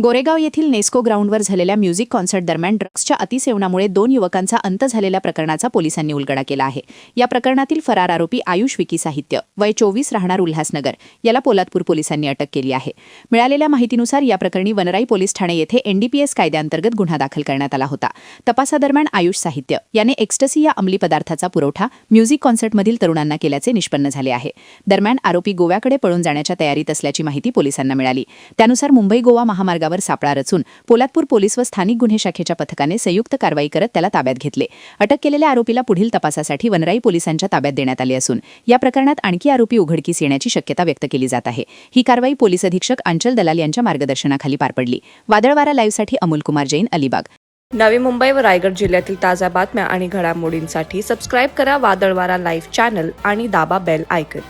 गोरेगाव येथील नेस्को ग्राउंडवर झालेल्या म्युझिक कॉन्सर्ट दरम्यान ड्रग्सच्या अतिसेवनामुळे 2 युवकांचा अंत झालेल्या प्रकरणाचा पोलिसांनी उलगडा केला आहे. या प्रकरणातील फरार आरोपी आयुष विकी साहित्य वय 24 राहणार उल्हासनगर याला पोलादपूर पोलिसांनी अटक केली आहे. मिळालेल्या माहितीनुसार या प्रकरणी वनराई पोलीस ठाणे येथे एनडीपीएस कायद्याअंतर्गत गुन्हा दाखल करण्यात आला होता. तपासादरम्यान आयुष साहित्य याने एक्स्टसी या अंमली पदार्थाचा पुरवठा म्युझिक कॉन्सर्टमधील तरुणांना केल्याचे निष्पन्न झाले आहे. दरम्यान आरोपी गोव्याकडे पळून जाण्याच्या तयारीत असल्याची माहिती पोलिसांना मिळाली. त्यानुसार मुंबई गोवा महामार्गावर सापळा रचून पोलादपूर पोलीस व स्थानिक गुन्हे शाखेच्या पथकाने संयुक्त कारवाई करत त्याला ताब्यात घेतले. अटक केलेल्या आरोपीला पुढील तपासासाठी वनराई पोलिसांच्या ताब्यात देण्यात आले असून या प्रकरणात आणखी आरोपी उघडकीस येण्याची शक्यता व्यक्त केली जात आहे. ही कारवाई पोलीस अधीक्षक अंचल दलाल यांच्या मार्गदर्शनाखाली पार पडली. वादळवारा लाईव्हसाठी अमोलकुमार जैन, अलिबाग. नवी मुंबई व रायगड जिल्ह्यातील ताज्या बातम्या आणि घडामोडींसाठी सबस्क्राईब करा वादळवारा लाईव्ह चॅनल आणि दाबा बेल आयकॉन.